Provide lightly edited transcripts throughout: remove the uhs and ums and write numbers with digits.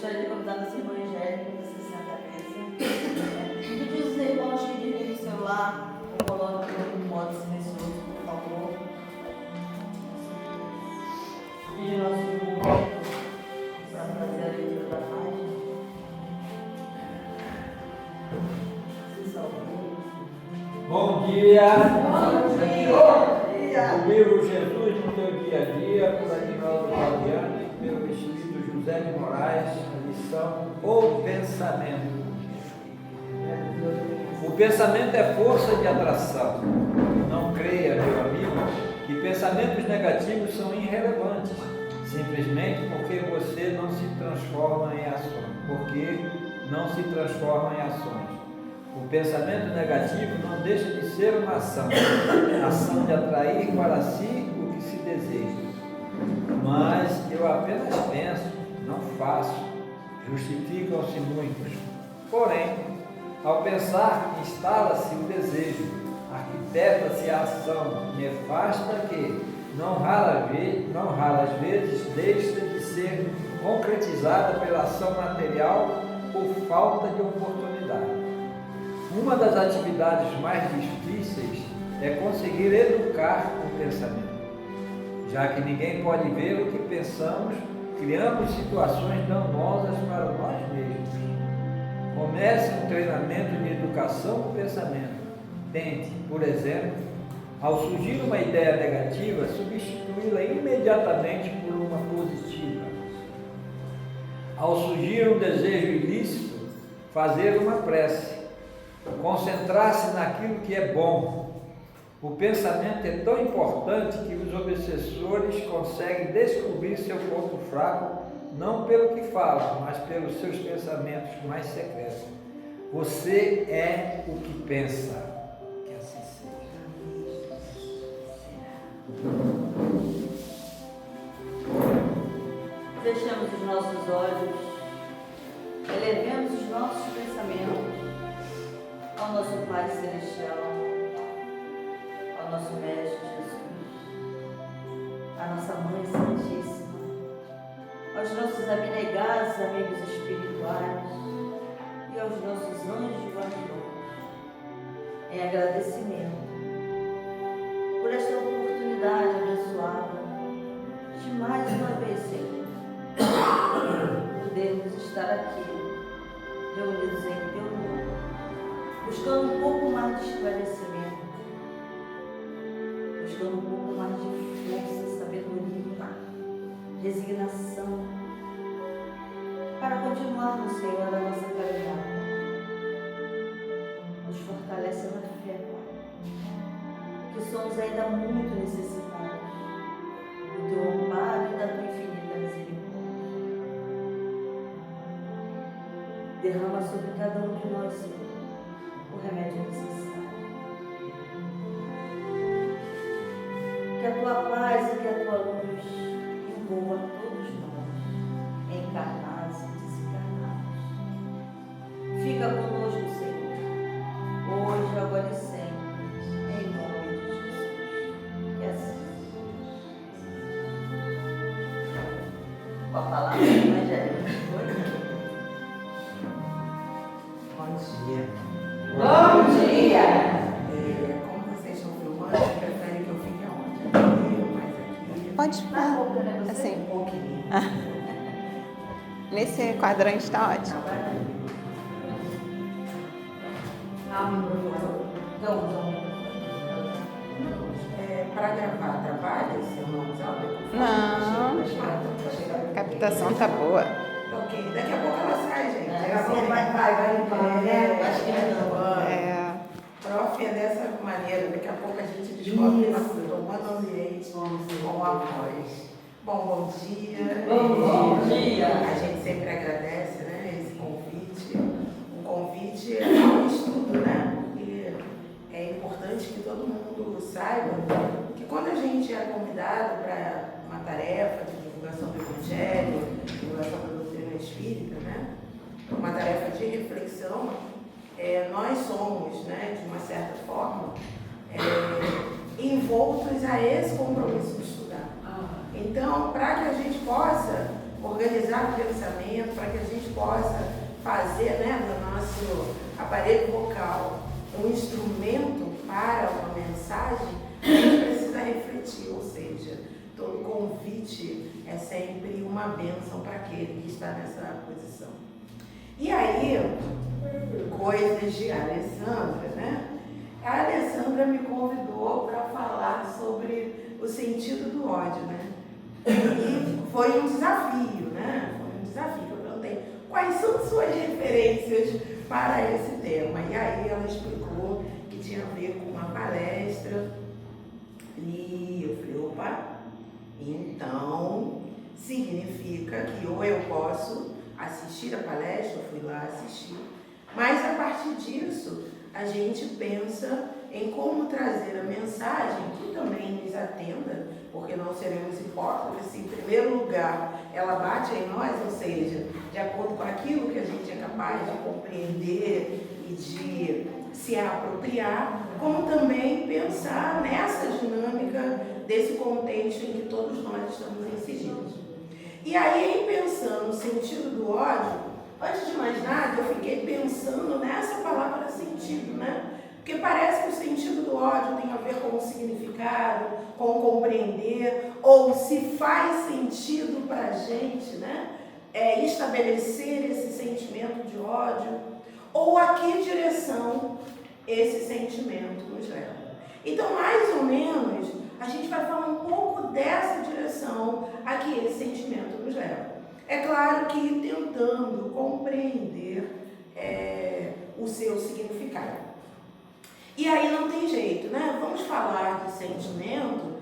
gostaria de convidar nossa irmã Angélica para você sentar à mesa. Pedir os irmãos que dirigem o celular, ou coloquem no modo silencioso, por favor. Pedir nosso irmão para fazer a leitura da página. Bom dia! Bom dia! O livro Jesus no teu dia a dia, por Aguinaldo Fabiani, pelo Espírito José de Moraes, a lição O Pensamento. O pensamento é força de atração. Não creia, meu amigo, que pensamentos negativos são irrelevantes, simplesmente porque você não se transforma em ações. O pensamento negativo não deixa de ser uma ação de atrair para si o que se deseja. Mas eu apenas penso, não faço, justificam-se muitos. Porém, ao pensar, instala-se o desejo, arquiteta-se a ação nefasta que, não raras vezes, deixa de ser concretizada pela ação material por falta de oportunidade. Uma das atividades mais difíceis é conseguir educar o pensamento. Já que ninguém pode ver o que pensamos, criamos situações danosas para nós mesmos. Comece um treinamento de educação do pensamento. Tente, por exemplo, ao surgir uma ideia negativa, substituí-la imediatamente por uma positiva. Ao surgir um desejo ilícito, fazer uma prece. Concentrar-se naquilo que é bom. O pensamento é tão importante que os obsessores conseguem descobrir seu ponto fraco não pelo que falam, mas pelos seus pensamentos mais secretos. Você é o que pensa. Que assim seja. Fechamos os nossos olhos, elevemos os nossos pensamentos ao nosso Pai Celestial, ao nosso Mestre Jesus, à nossa Mãe Santíssima, aos nossos abnegados amigos espirituais e aos nossos anjos guardiões, em agradecimento por esta oportunidade abençoada de mais uma vez, Senhor, podermos estar aqui, reunidos em Teu nome, buscando um pouco mais de esclarecimento, buscando um pouco mais de força, sabedoria, resignação, para continuarmos, Senhor, a nossa caminhada. Nos fortalece na fé, Pai, que somos ainda muito necessitados do Teu amparo e da Tua infinita misericórdia. Derrama sobre cada um de nós, Senhor, o remédio necessário. Que a Tua paz e que a Tua luz envolva todos nós, encarnados e desencarnados. Fica conosco, Senhor, hoje, agora e sempre, em nome de Jesus. E assim. Com a palavra do Evangelho. Bom dia. Bom dia! Como vocês estão filmando, preferem que eu fique aonde? Mais aqui? Pode ficar assim. Um pouquinho. Nesse quadrante está ótimo. Para gravar, trabalha esse irmão? Não. A captação tá boa. Ok, daqui a pouco ela sai, gente. Vai embora, né? Acho que Prof, é dessa maneira, daqui a pouco a gente descobre tomando ambiente com a voz. Bom dia. Bom dia. A gente sempre agradece, né, esse convite. Um convite ao estudo, né? E é importante que todo mundo saiba que quando a gente é convidado para uma tarefa de divulgação do Evangelho, divulgação da doutrina espírita, né? Uma tarefa de reflexão, nós somos, né, de uma certa forma, envoltos a esse compromisso de estudar. Então, para que a gente possa organizar o pensamento para que a gente possa fazer, né, do nosso aparelho vocal um instrumento para uma mensagem, a gente precisa refletir, ou seja, todo convite é sempre uma bênção para aquele que está nessa posição. E aí, coisas de Alessandra, né? A Alessandra me convidou para falar sobre o sentido do ódio, né? E foi um desafio, né? Foi um desafio. Eu perguntei quais são suas referências para esse tema. E aí ela explicou que tinha a ver com uma palestra. E eu falei, opa, então significa que ou eu posso assistir a palestra, eu fui lá assistir, mas a partir disso a gente pensa em como trazer a mensagem que também nos atenda, porque não seremos hipócritas se em primeiro lugar ela bate em nós, ou seja, de acordo com aquilo que a gente é capaz de compreender e de se apropriar, como também pensar nessa dinâmica desse contexto em que todos nós estamos inseridos. E aí, em pensando no sentido do ódio, antes de mais nada, eu fiquei pensando nessa palavra sentido, né? Porque parece que o sentido do ódio tem a ver com o significado, com compreender, ou se faz sentido para a gente, né? Estabelecer esse sentimento de ódio, ou a que direção esse sentimento nos leva. Então, mais ou menos, a gente vai falar um pouco dessa direção a que esse sentimento nos leva. É claro que tentando compreender o seu significado. E aí não tem jeito, né? Vamos falar de sentimento,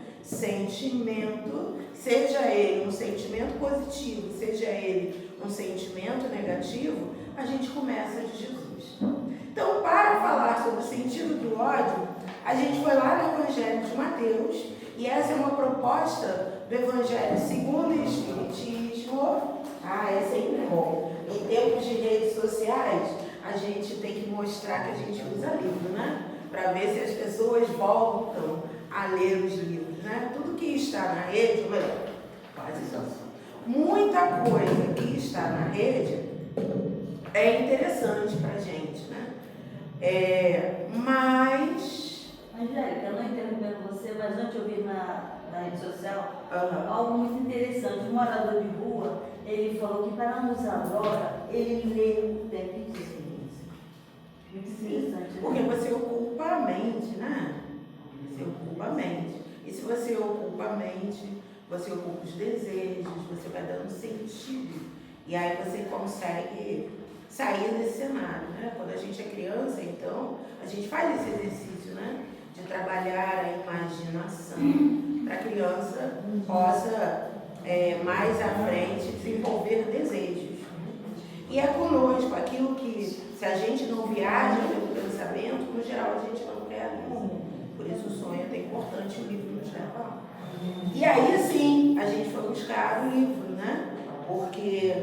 seja ele um sentimento positivo, seja ele um sentimento negativo, a gente começa de Jesus. Então, para falar sobre o sentido do ódio, a gente foi lá no Evangelho de Mateus, e essa é uma proposta do Evangelho segundo o Espiritismo. É sempre bom. Em tempos de redes sociais, a gente tem que mostrar que a gente usa livro, né? Para ver se as pessoas voltam a ler os livros, né? Tudo que está na rede, quase isso. Muita coisa que está na rede é interessante para a gente, né? Mas... Angélica, eu não interrompendo você, mas ontem eu vi na rede social algo muito interessante. Um morador de rua, ele falou que para não usar droga, ele lê o tempo de experiência. Muito interessante. Porque você ocupa a mente, né? Você ocupa a mente. E se você ocupa a mente, você ocupa os desejos, você vai dando sentido. E aí você consegue sair desse cenário, né? Quando a gente é criança, então, a gente faz esse exercício, né? De trabalhar a imaginação para a criança possa, mais à frente, desenvolver desejos. E é conosco, aquilo que, se a gente não viaja pelo pensamento, no geral a gente não realiza. Por isso o sonho é tão importante, o livro nos leva lá. E aí sim, a gente foi buscar o livro, né? Porque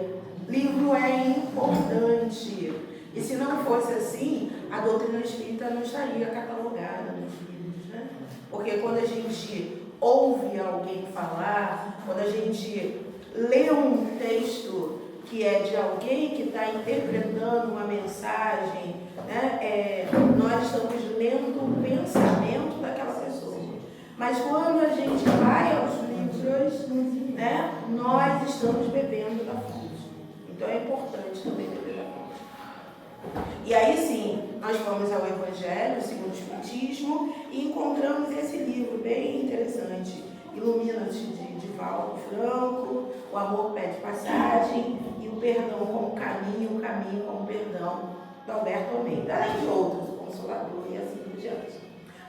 livro é importante. E se não fosse assim, a doutrina espírita não estaria catalogada nos livros, né? Porque quando a gente ouve alguém falar, quando a gente lê um texto que é de alguém que está interpretando uma mensagem, né? Nós estamos lendo o pensamento daquela pessoa. Mas quando a gente vai aos livros, né? Nós estamos bebendo da fonte. Então é importante também beber da fonte. E aí sim, nós fomos ao Evangelho segundo o Espiritismo e encontramos esse livro bem interessante, Ilumina-te, de Divaldo Franco, O Amor Pede Passagem e O Perdão como Caminho, o Caminho como Perdão, do Alberto Almeida, além de outros, o Consolador e assim por diante.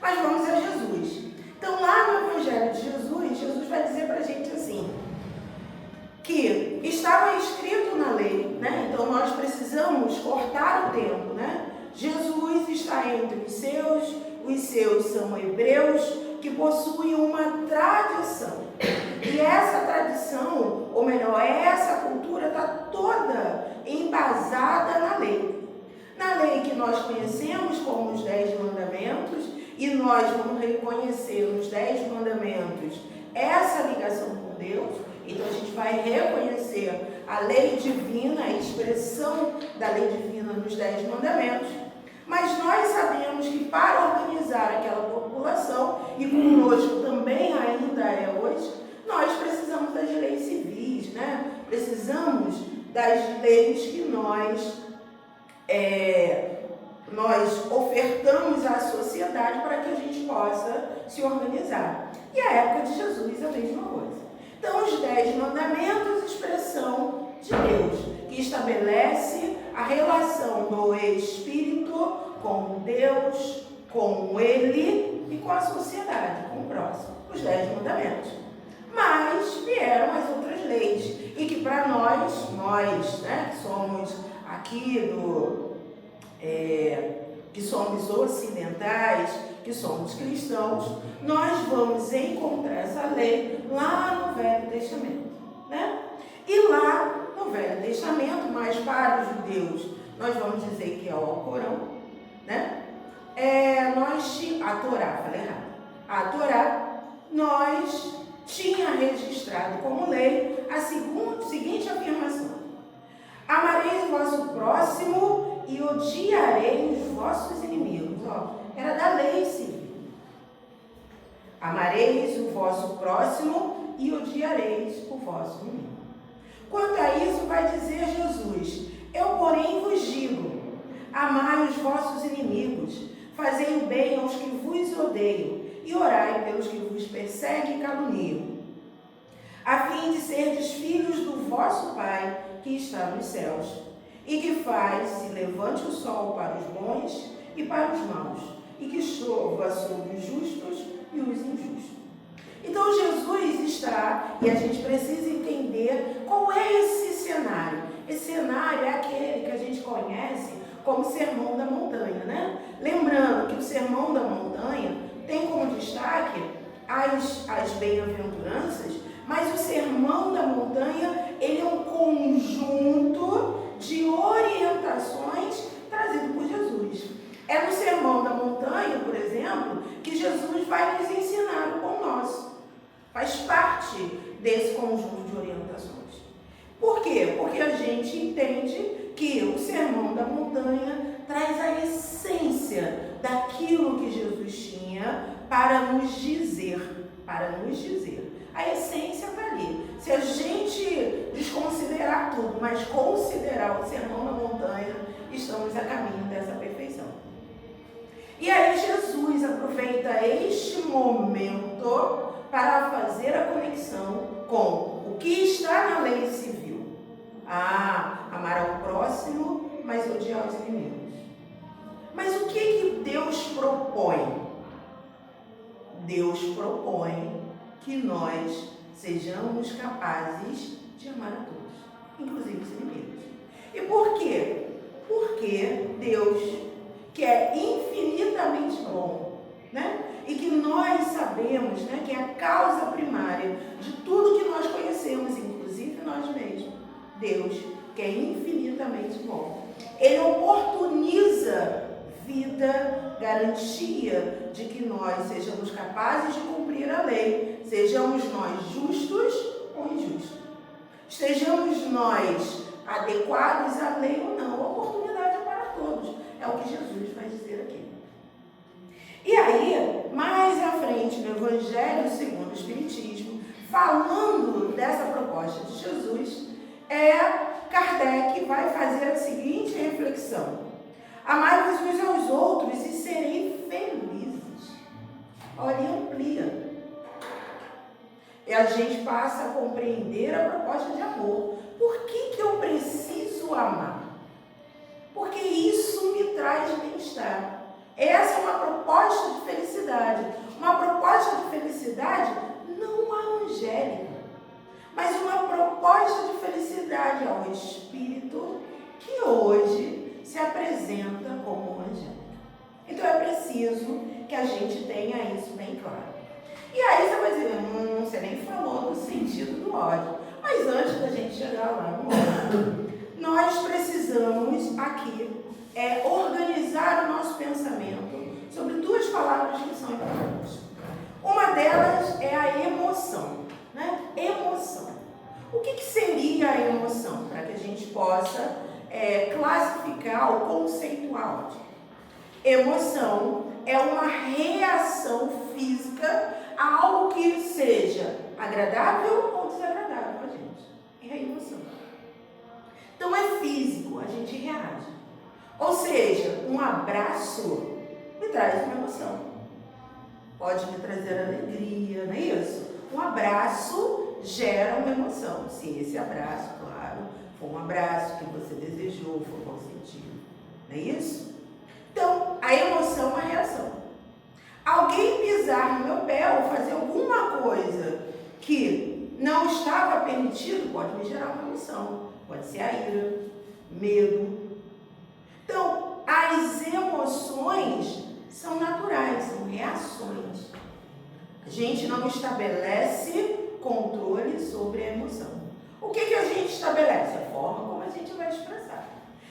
Mas vamos a Jesus. Então lá no Evangelho de Jesus, Jesus vai dizer para a gente assim, que estava escrito na lei, né? Então nós precisamos cortar o tempo, né? Jesus está entre os seus são hebreus que possuem uma tradição. E essa tradição, ou melhor, essa cultura está toda embasada na lei. Na lei que nós conhecemos como os 10 mandamentos, e nós vamos reconhecer nos 10 mandamentos essa ligação com Deus, Então a gente vai reconhecer a lei divina, a expressão da lei divina nos 10 mandamentos, mas nós sabemos que para organizar aquela população, e conosco também ainda é hoje, nós precisamos das leis civis, né? Precisamos das leis que nós ofertamos à sociedade para que a gente possa se organizar. E a época de Jesus é a mesma coisa. Então, os 10 mandamentos, expressão de Deus, que estabelece a relação do Espírito com Deus, com Ele e com a sociedade, com o próximo. Os 10 mandamentos. Mas vieram as outras leis, e que para nós, né, que somos aqui que somos ocidentais, que somos cristãos, nós vamos encontrar essa lei lá no Velho Testamento, né? E lá no Velho Testamento, mas para os judeus, nós vamos dizer que é o Alcorão, né? A Torá, falei errado. A Torá, nós tinha registrado como lei a seguinte afirmação: amareis o vosso próximo e odiareis os vossos inimigos. Era da lei civil. Amareis o vosso próximo e odiareis o vosso inimigo. Quanto a isso, vai dizer Jesus: eu, porém, vos digo, amai os vossos inimigos, fazei o bem aos que vos odeiam, e orai pelos que vos perseguem e caluniam, a fim de serdes filhos do vosso Pai que está nos céus, e que faz se levante o sol para os bons e para os maus, e que chova sobre os justos e os injustos. Então Jesus está, e a gente precisa entender qual é esse cenário. Esse cenário é aquele que a gente conhece como Sermão da Montanha, né? Lembrando que o Sermão da Montanha tem como destaque as bem-aventuranças, mas o Sermão da Montanha, ele é um conjunto de orientações trazido por Jesus. É no Sermão da Montanha, por exemplo, que Jesus vai nos ensinar o pão nosso. Faz parte desse conjunto de orientações. Por quê? Porque a gente entende que o Sermão da Montanha traz a essência daquilo que Jesus tinha para nos dizer. A essência está ali. Se a gente desconsiderar tudo, mas considerar o Sermão da Montanha, estamos a caminho dessa perfeição. E aí Jesus aproveita este momento para fazer a conexão com o que está na lei civil. Amar ao próximo, mas odiar os inimigos. Mas o que Deus propõe? Deus propõe que nós sejamos capazes de amar a todos, inclusive os inimigos. E por quê? Porque Deus, que é infinitamente bom, né? E que nós sabemos, né, que é a causa primária de tudo que nós conhecemos, inclusive nós mesmos. Deus, que é infinitamente bom, Ele oportuniza vida, garantia de que nós sejamos capazes de cumprir a lei, sejamos nós justos ou injustos, estejamos nós adequados à lei ou não. A oportunidade é para todos, é o que Jesus vai dizer aqui. E aí, mais à frente no Evangelho segundo o Espiritismo, falando dessa proposta de Jesus, Kardec vai fazer a seguinte reflexão: amai-vos uns aos outros e serei felizes. Olha, amplia. E a gente passa a compreender a proposta de amor. Por que eu preciso amar? Porque isso me traz bem-estar. Essa é uma proposta de felicidade. Uma proposta de felicidade não angélica, mas uma proposta de felicidade ao Espírito que hoje se apresenta como angélica. Então é preciso que a gente tenha isso bem claro. E aí você vai dizer, você nem falou do sentido do ódio. Mas antes da gente chegar lá no ódio, nós precisamos aqui organizar o nosso pensamento sobre duas palavras que são importantes. Uma delas é a emoção, né? Emoção. O que seria a emoção? Para que a gente possa classificar ou conceitual. Emoção é uma reação física a algo que seja agradável ou desagradável a gente. É a emoção. Então é físico, a gente reage. Ou seja, um abraço me traz uma emoção. Pode me trazer alegria, não é isso? Um abraço gera uma emoção. Se esse abraço, claro, for um abraço que você desejou, for bom sentido. Não é isso? Então, a emoção é uma reação. Alguém pisar no meu pé ou fazer alguma coisa que não estava permitido pode me gerar uma emoção. Pode ser a ira, medo. Então, as emoções são naturais, são reações. A gente não estabelece controle sobre a emoção. O que a gente estabelece? A forma como a gente vai expressar.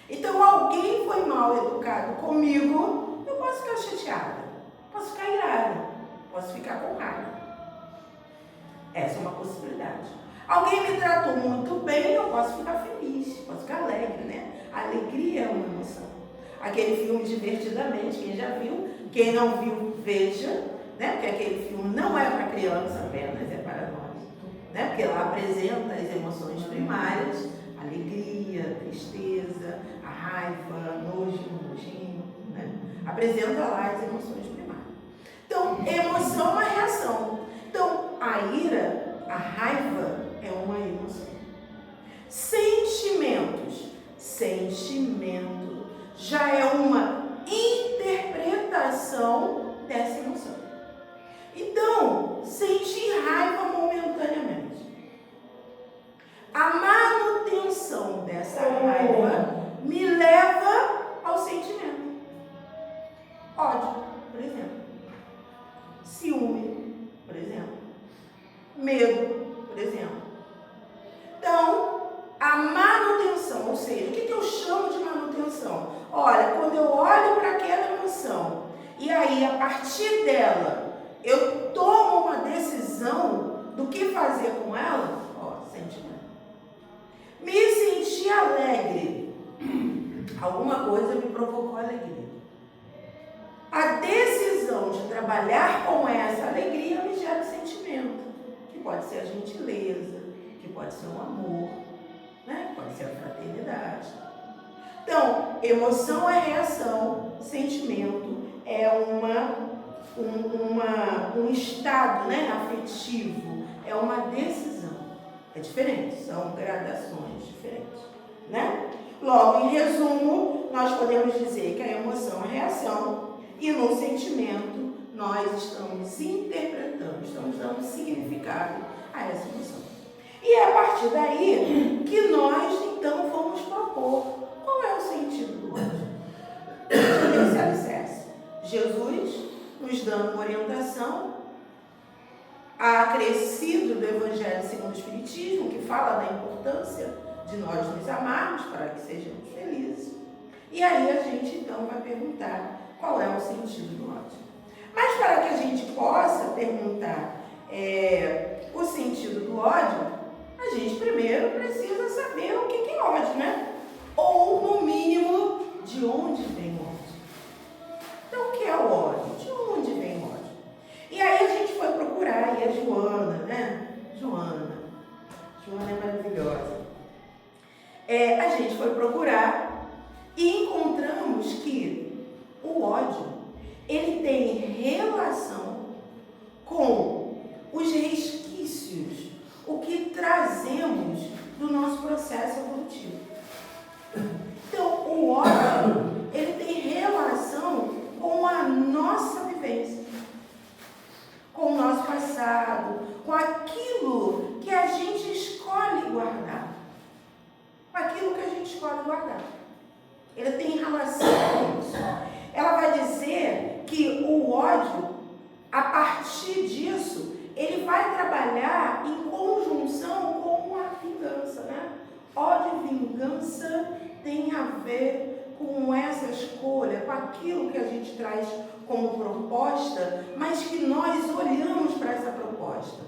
Então, alguém foi mal educado comigo, eu posso ficar chateada, posso ficar irada, posso ficar com raiva. Essa é uma possibilidade. Alguém me tratou muito bem, eu posso ficar feliz, posso ficar alegre, né? A alegria é uma emoção. Aquele filme Divertidamente, quem já viu, quem não viu, veja, né? Porque aquele filme não é para criança apenas, é para nós, né? Porque lá apresenta as emoções primárias, alegria, tristeza, a raiva, nojinho, né? Apresenta lá as emoções primárias. Então, emoção é uma reação. Então, a ira, a raiva é uma emoção. Sentimentos. Sentimento já é uma interpretação dessa emoção. Então, sentir raiva momentaneamente. A manutenção dessa raiva me leva ao sentimento. Ódio, por exemplo. Ciúme, por exemplo. Medo, por exemplo. Então, a manutenção, ou seja, o que eu chamo de manutenção? Olha, quando eu olho para aquela emoção e aí, a partir dela, eu tomo uma decisão do que fazer com ela, sentimento. Me senti alegre. Alguma coisa me provocou alegria. A decisão de trabalhar com essa alegria me gera sentimento, que pode ser a gentileza, que pode ser o amor, né? Pode ser a fraternidade. Então, emoção é reação, sentimento é um estado, né, afetivo, é uma decisão. É diferente, são gradações diferentes, né? Logo, em resumo, nós podemos dizer que a emoção é reação e no sentimento nós estamos interpretando, estamos dando significado a essa emoção. E é a partir daí que nós, então, vamos propor qual é o sentido do ódio. Esse alicerce. Jesus nos dando uma orientação acrescido do Evangelho segundo o Espiritismo, que fala da importância de nós nos amarmos para que sejamos felizes. E aí a gente, então, vai perguntar qual é o sentido do ódio. Mas para que a gente possa perguntar o sentido do ódio, a gente primeiro precisa saber o que é ódio, né? Ou, no mínimo, de onde vem o ódio. Então, o que é o ódio? De onde vem o ódio? E aí a gente foi procurar, e a Joana, né? Joana é maravilhosa. A gente foi procurar e encontramos que o ódio, ele tem relação com os resquícios, o que trazemos do nosso processo evolutivo. Então, o ódio, ele tem relação com a nossa vivência, com o nosso passado, com aquilo que a gente escolhe guardar. Com aquilo que a gente escolhe guardar. Ele tem relação com isso. Ela vai dizer que o ódio, a partir disso, ele vai trabalhar em conjunção com a vingança, né? Ódio e vingança tem a ver com essa escolha, com aquilo que a gente traz como proposta, mas que nós olhamos para essa proposta.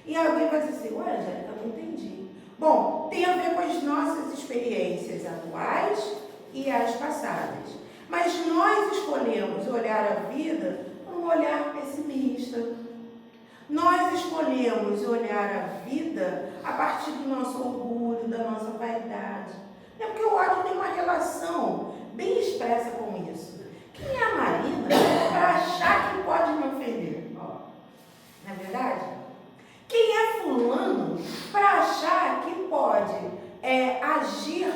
E alguém vai dizer assim, ué, Angélica, não entendi. Bom, tem a ver com as nossas experiências atuais e as passadas. Mas nós escolhemos olhar a vida com um olhar pessimista. Nós escolhemos olhar a vida a partir do nosso orgulho, da nossa vaidade. É porque o ódio tem uma relação bem expressa com isso. Quem é a Marina para achar que pode me ofender? Não é verdade? Quem é fulano para achar que pode agir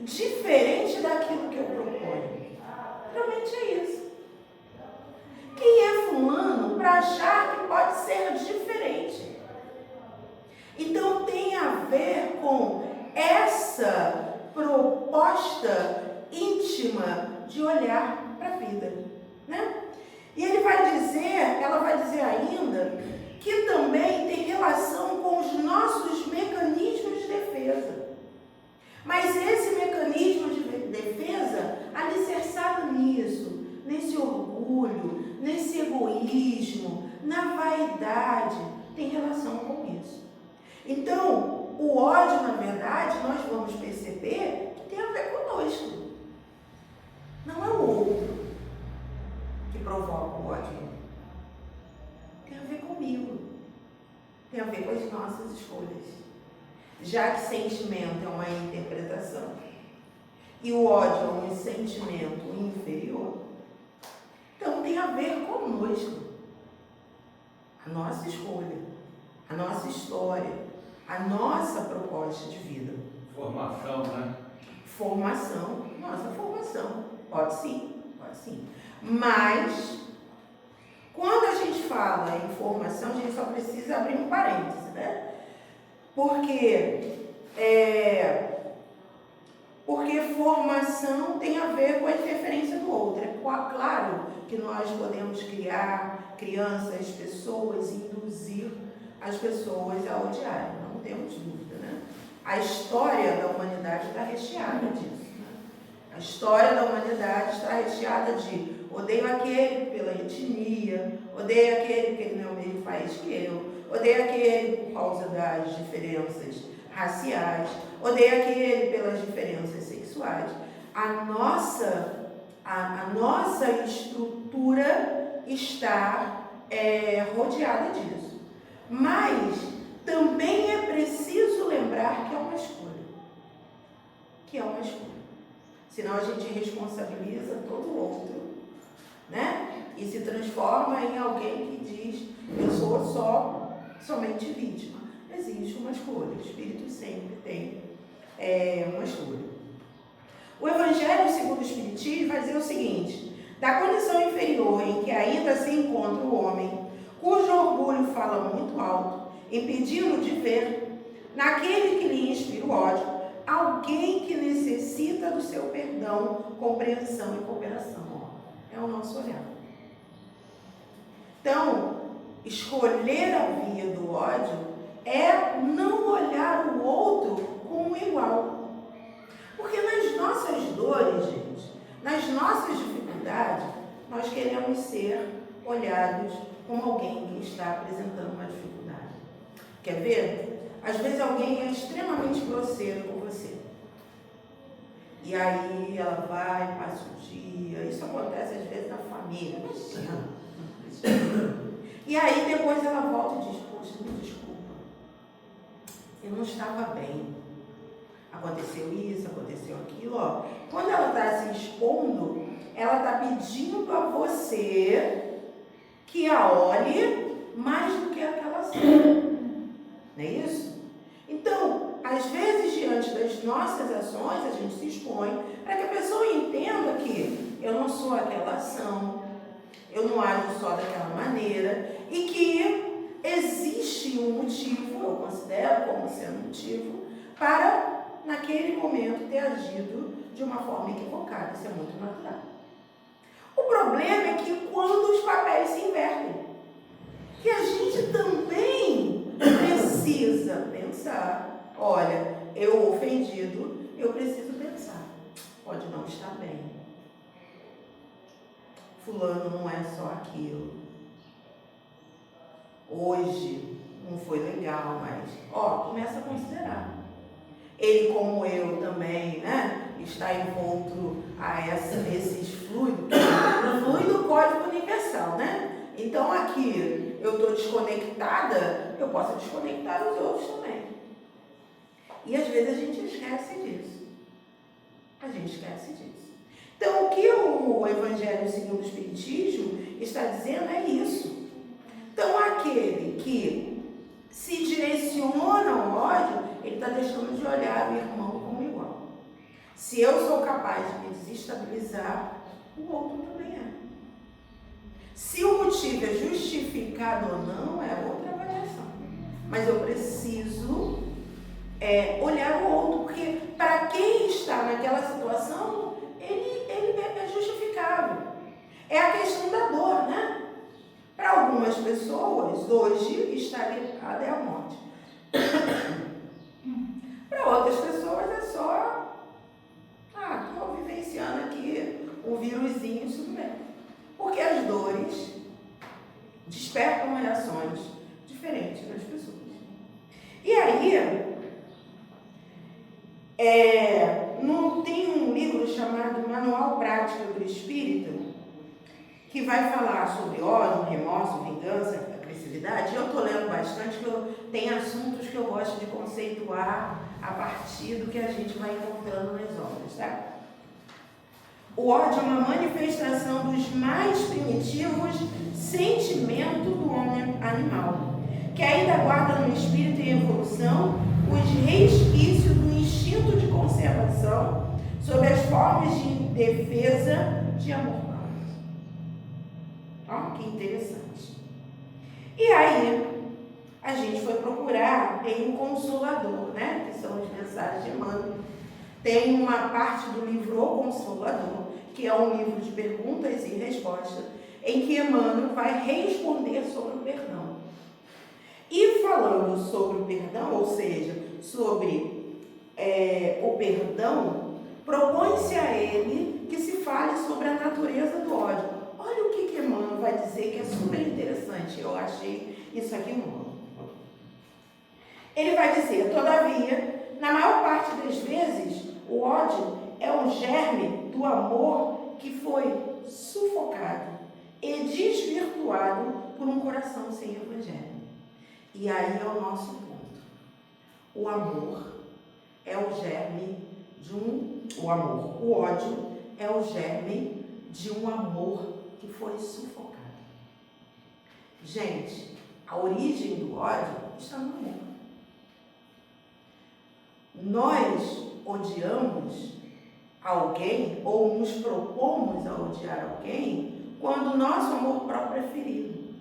diferente daquilo que eu proponho? Realmente é isso. Quem é fulano para achar que pode ser diferente? Então tem a ver com essa proposta íntima de olhar para a vida, né? E ela vai dizer ainda que também tem relação com os nossos mecanismos de defesa. Mas esse mecanismo de defesa, alicerçado nisso, nesse orgulho, nesse egoísmo, na vaidade, tem relação com isso. Então, o ódio, na verdade, nós vamos perceber que tem a ver conosco. Não é o outro que provoca o ódio. Tem a ver comigo. Tem a ver com as nossas escolhas. Já que sentimento é uma interpretação e o ódio é um sentimento inferior, então tem a ver conosco. A nossa escolha, a nossa história, a nossa proposta de vida. Formação, né? Formação, nossa formação. Pode sim, pode sim. Mas, quando a gente fala em formação, a gente só precisa abrir um parêntese, né? Porque formação tem a ver com a interferência do outro. É claro que nós podemos criar crianças, pessoas, induzir as pessoas a odiarem, não temos dúvida, né? A história da humanidade está recheada disso. Né? A história da humanidade está recheada de odeio aquele pela etnia, odeio aquele porque ele não é o mesmo país que eu, odeio aquele por causa das diferenças raciais, odeio aquele pelas diferenças sexuais. A nossa estrutura está rodeada disso. Mas também é preciso lembrar que é uma escolha. Que é uma escolha. Senão a gente responsabiliza todo o outro, né? E se transforma em alguém que diz, eu sou somente vítima. Existe uma escolha. O Espírito sempre tem uma escolha. O Evangelho segundo o Espiritismo vai dizer o seguinte: da condição inferior em que ainda se encontra o homem, cujo orgulho fala muito alto, impedindo de ver, naquele que lhe inspira o ódio, alguém que necessita do seu perdão, compreensão e cooperação. É o nosso olhar. Então, escolher a via do ódio é não olhar o outro como igual. Porque nas nossas dores, gente, nas nossas dificuldades, nós queremos ser olhados como alguém que está apresentando uma dificuldade. Quer ver? Às vezes alguém é extremamente grosseiro com você. E aí ela vai, passa o dia. Isso acontece às vezes na família. E aí depois ela volta e diz, poxa, me desculpa. Eu não estava bem. Aconteceu isso, aconteceu aquilo. Ó. Quando ela está se expondo, ela está pedindo a você que a olhe mais do que aquela cena. Não é isso? Então, às vezes, diante das nossas ações, a gente se expõe para que a pessoa entenda que eu não sou aquela ação, eu não ajo só daquela maneira, e que existe um motivo, eu considero como sendo motivo, para, naquele momento, ter agido de uma forma equivocada. Isso é muito natural. O problema é que quando os papéis se invertem, que a gente também precisa pensar, olha, eu ofendido, eu preciso pensar, pode não estar bem. Fulano não é só aquilo. Hoje, não foi legal, mas, começa a considerar. Ele, como eu também, né, está envolto a esses fluidos. O fluido código universal, né? Então, aqui, eu estou desconectada, eu posso desconectar os outros também. E, às vezes, a gente esquece disso. Então, o que o Evangelho segundo o Espiritismo está dizendo é isso. Então, aquele que se direciona ao ódio, ele está deixando de olhar o irmão como igual. Se eu sou capaz de me desestabilizar, o outro também é. Se o motivo é justificado ou não, é outra avaliação. Mas eu preciso olhar o outro, porque para quem está naquela situação, ele é justificável. É a questão da dor, né? Para algumas pessoas, hoje, estar ligada é a morte. Para outras pessoas é só, estou vivenciando aqui um vírusinho, isso mesmo. Porque as dores despertam reações diferentes nas pessoas. E aí, não tem um livro chamado Manual Prático do Espírito, que vai falar sobre ódio, remorso, vingança, agressividade. Eu estou lendo bastante, que tem assuntos que eu gosto de conceituar a partir do que a gente vai encontrando nas obras, tá? O ódio é uma manifestação dos mais primitivos sentimentos do homem animal, que ainda guarda no espírito em evolução os resquícios do instinto de conservação sob as formas de defesa de amor. Que interessante. E aí, a gente foi procurar em um consolador, né? Que são as mensagens de Emmanuel. Tem uma parte do livro O Consolador, que é um livro de perguntas e respostas, em que Emmanuel vai responder sobre o perdão. E falando sobre o perdão, ou seja, sobre o perdão, propõe-se a ele que se fale sobre a natureza do ódio. Olha o que Emmanuel vai dizer, que é super interessante. Eu achei isso aqui muito. Ele vai dizer: todavia, na maior parte das vezes, o ódio é um germe do amor que foi sufocado e desvirtuado por um coração sem evangelho. E aí é o nosso ponto. O amor é o germe de o ódio é o germe de um amor que foi sufocado. Gente, a origem do ódio está no amor. Nós odiamos alguém ou nos propomos a odiar alguém quando o nosso amor próprio é ferido.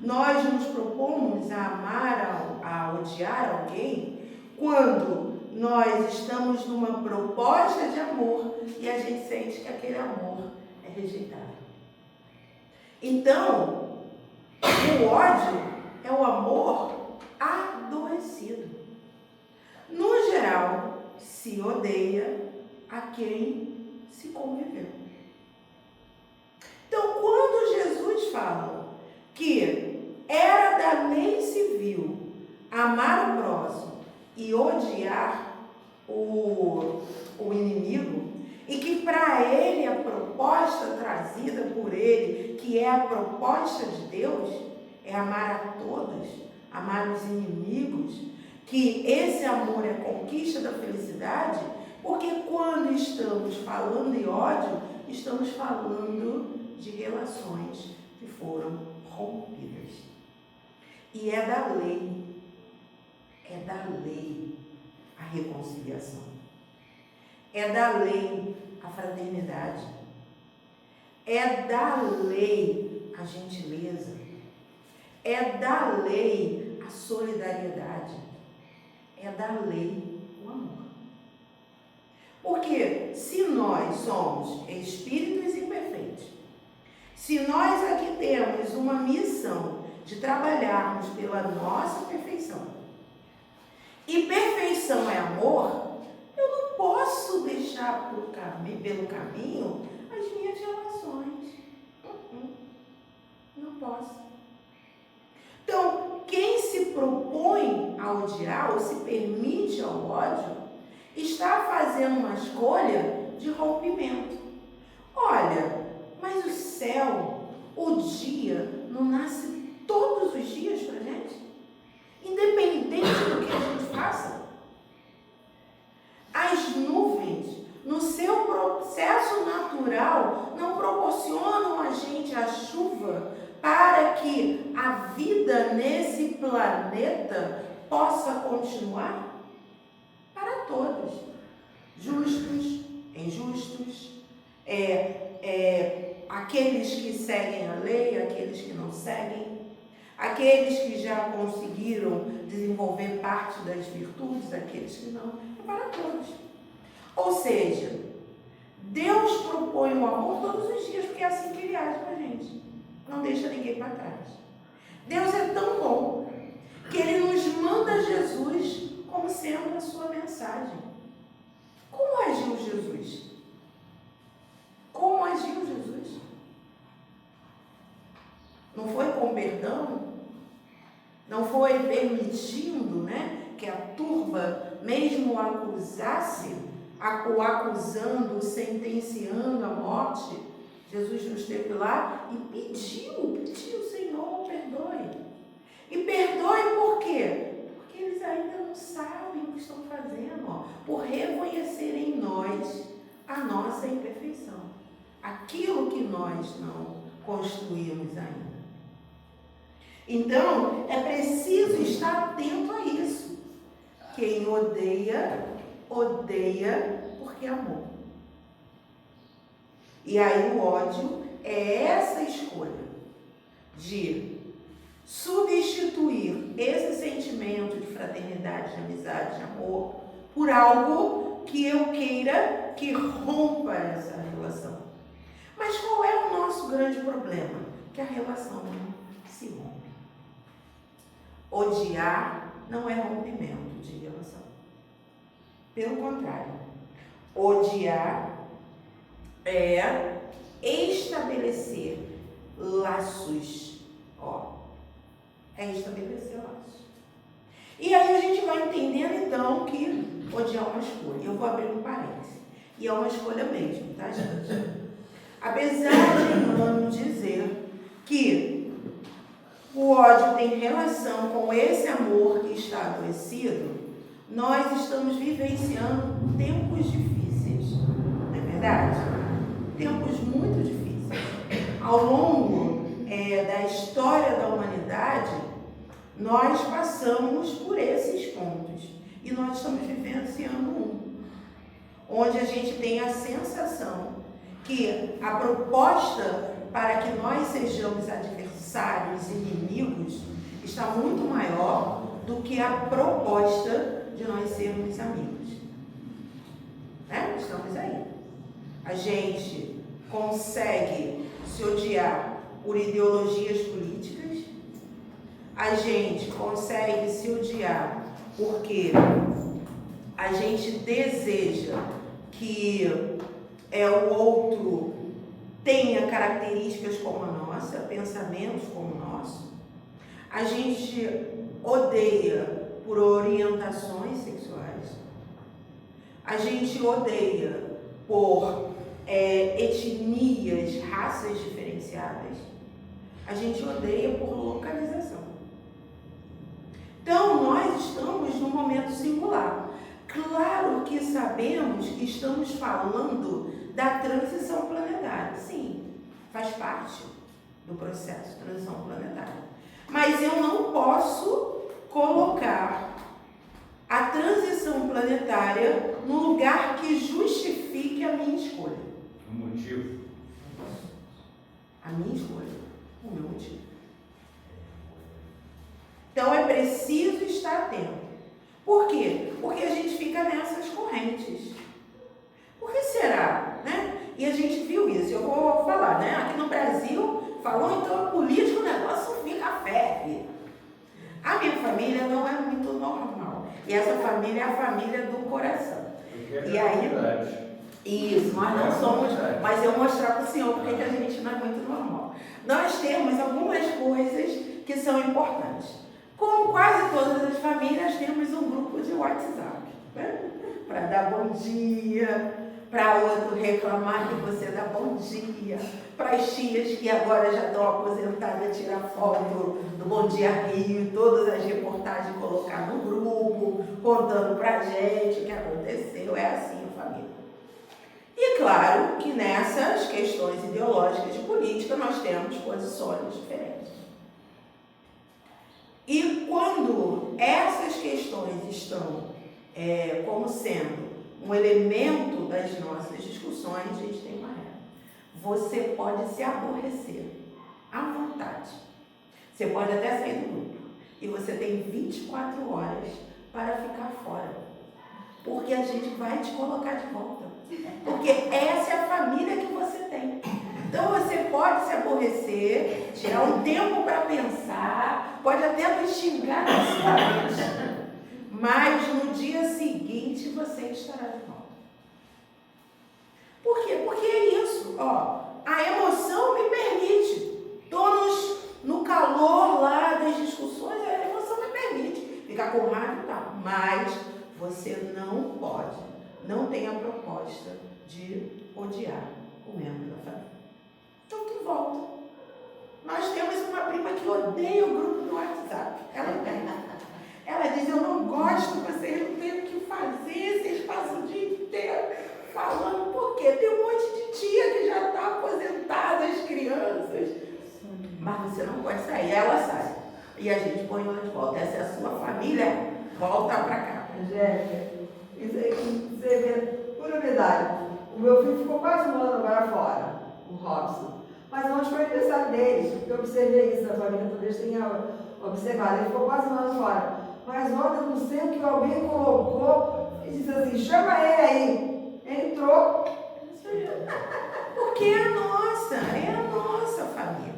Nós nos propomos a amar, a odiar alguém quando nós estamos numa proposta de amor e a gente sente que aquele amor é rejeitado. Então, o ódio é o amor adoecido. No geral, se odeia a quem se conviveu. Então, quando Jesus fala que era da lei civil amar o próximo e odiar o inimigo, e que para ele a proposta trazida por ele, que é a proposta de Deus, é amar a todos, amar os inimigos, que esse amor é a conquista da felicidade, porque quando estamos falando de ódio, estamos falando de relações que foram rompidas. E é da lei a reconciliação. É da lei a fraternidade. É da lei a gentileza. É da lei a solidariedade. É da lei o amor. Porque se nós somos espíritos imperfeitos, se nós aqui temos uma missão de trabalharmos pela nossa perfeição, e perfeição é amor, eu não posso deixar pelo caminho as minhas relações. Não possa. Então, quem se propõe a odiar ou se permite ao ódio, está fazendo uma escolha de rompimento. Olha, mas o céu, o dia, não nasce todos os dias pra gente? Independente do que a gente faça. As nuvens, no seu processo natural, não proporcionam a gente a chuva para que a vida nesse planeta possa continuar? Para todos, justos, injustos, aqueles que seguem a lei, aqueles que não seguem, aqueles que já conseguiram desenvolver parte das virtudes, aqueles que não, é para todos. Ou seja, Deus propõe o amor todos os dias, porque é assim que Ele age com a gente. Não deixa ninguém para trás. Deus é tão bom que Ele nos manda Jesus como sendo a sua mensagem. Como agiu Jesus? Como agiu Jesus? Não foi com perdão? Não foi permitindo, que a turba mesmo o acusasse, o acusando, sentenciando a morte? Jesus nos teve lá e pediu, Senhor, perdoe. E perdoe por quê? Porque eles ainda não sabem o que estão fazendo, por reconhecer em nós a nossa imperfeição. Aquilo que nós não construímos ainda. Então, é preciso estar atento a isso. Quem odeia, odeia porque amou. E aí o ódio é essa escolha de substituir esse sentimento de fraternidade, de amizade, de amor, por algo que eu queira que rompa essa relação. Mas qual é o nosso grande problema? Que a relação não se rompe. Odiar não é rompimento de relação. Pelo contrário, odiar é estabelecer laços. É estabelecer laços. E aí a gente vai entendendo então que odiar é uma escolha. Eu vou abrir um parênteses. E é uma escolha mesmo, tá, gente? Apesar de Emmanuel dizer que o ódio tem relação com esse amor que está adoecido, nós estamos vivenciando tempos difíceis, não é verdade? Tempos muito difíceis. Ao longo da história da humanidade, nós passamos por esses pontos e nós estamos vivenciando onde a gente tem a sensação que a proposta para que nós sejamos adversários, inimigos, está muito maior do que a proposta de nós sermos amigos. Estamos aí. A gente consegue se odiar por ideologias políticas, a gente consegue se odiar porque a gente deseja que o outro tenha características como a nossa, pensamentos como o nosso. A gente odeia por orientações sexuais. A gente odeia por etnias, raças diferenciadas. A gente odeia por localização. Então, nós estamos num momento singular. Claro que sabemos que estamos falando da transição planetária. Sim, faz parte do processo de transição planetária. Mas eu não posso colocar a transição planetária no lugar que justifique a minha escolha. O motivo? A minha escolha, o meu motivo. Então é preciso estar atento. Por quê? Porque a gente fica nessas correntes. Por que será? E a gente viu isso. Eu vou falar, aqui no Brasil, falou então a política, o negócio fica febre. A minha família não é muito normal. E essa família é a família do coração. E aí, isso, nós não somos, mas eu mostrar para o senhor porque que a gente não é muito normal. nós temos algumas coisas que são importantes. Como quase todas as famílias, temos um grupo de WhatsApp, né? Para dar bom dia, para outro reclamar que você dá bom dia, para as tias que agora já estão aposentadas, tirar foto do Bom Dia Rio, todas as reportagens colocar no grupo, contando para a gente o que aconteceu. É assim a família. E claro que nessas questões ideológicas de política nós temos posições diferentes. E quando essas questões estão como sendo um elemento das nossas discussões, a gente tem uma regra. Você pode se aborrecer à vontade. Você pode até sair do grupo. E você tem 24 horas para ficar fora. Porque a gente vai te colocar de volta. Porque essa é a família que você tem. Então você pode se aborrecer, tirar um tempo para pensar, pode até me xingar na sua mente. Mas no dia seguinte você estará de volta. Por quê? Porque é isso. A emoção me permite. Estou no calor lá das discussões, a emoção me permite ficar com raiva e tal. Mas você não pode, não tem a proposta de odiar o membro da família. Então tu volta. Nós temos uma prima que odeia o grupo do WhatsApp. Ela diz, eu não gosto, vocês não têm o que fazer, vocês passam o dia inteiro falando. Por quê? Tem um monte de tia que já está aposentada, as crianças. Mas você não pode sair, ela sai. E a gente põe ela de volta. Essa é a sua família, volta para cá. Jéssica, isso aí, você vê, por unidade, o meu filho ficou quase um ano agora fora, o Robson. Mas ontem foi o aniversário dele, eu observei isso, a família talvez tenha observado, ele ficou quase um ano fora. Mas ontem, eu não sei o que alguém colocou e disse assim, chama ele aí. Entrou. Porque é a nossa família.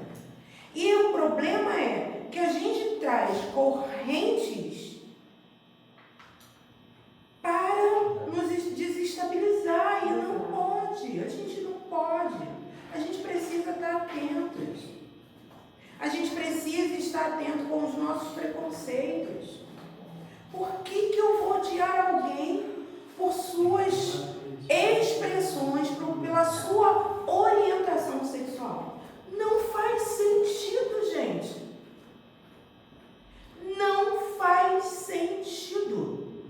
E o problema é que a gente traz correntes para nos desestabilizar. E não pode, a gente não pode. A gente precisa estar atentos. A gente precisa estar atento com os nossos preconceitos. Por que eu vou odiar alguém por suas expressões, pela sua orientação sexual? Não faz sentido, gente. Não faz sentido.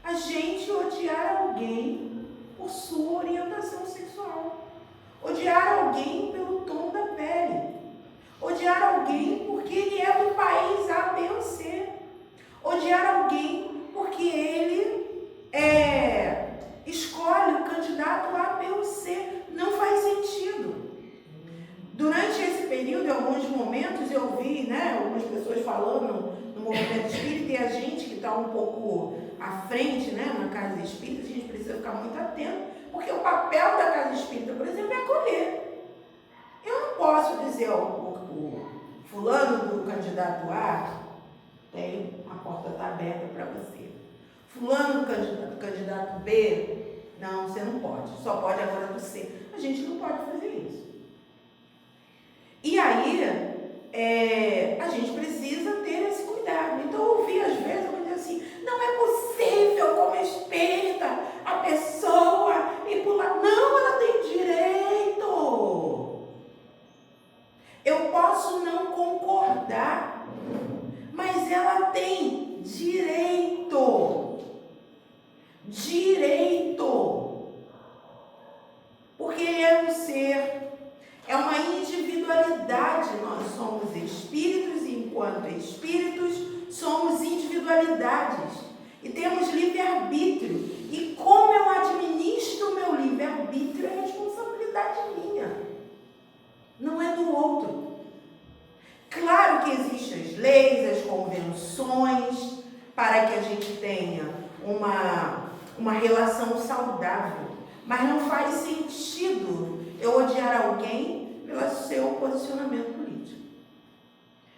A gente odiar alguém por sua orientação sexual. Odiar alguém pelo tom da pele. Odiar alguém porque ele é do país A, B ou C. Odiar alguém porque ele escolhe o candidato A, B ou C. Não faz sentido. Durante esse período, em alguns momentos, eu vi algumas pessoas falando no movimento espírita e a gente que está um pouco à frente na casa espírita, a gente precisa ficar muito atento, porque o papel da casa espírita, por exemplo, é acolher. Eu não posso dizer, o fulano do candidato A, a porta está aberta para você. Fulano do candidato B, não, você não pode. Só pode agora você. A gente não pode fazer isso. E aí, a gente precisa ter esse cuidado. Então, eu ouvi às vezes, eu vou dizer assim, não é possível, como espírita, a pessoa ir pular. Não, ela tem direito. Eu posso não concordar, mas ela tem direito. Direito. Porque ele é um ser, é uma individualidade. Nós somos espíritos e, enquanto espíritos, somos individualidades. E temos livre-arbítrio. E como eu administro o meu livre-arbítrio é responsabilidade minha. Não é do outro. Claro que existem as leis, as convenções, para que a gente tenha uma relação saudável. Mas não faz sentido eu odiar alguém pelo seu posicionamento político,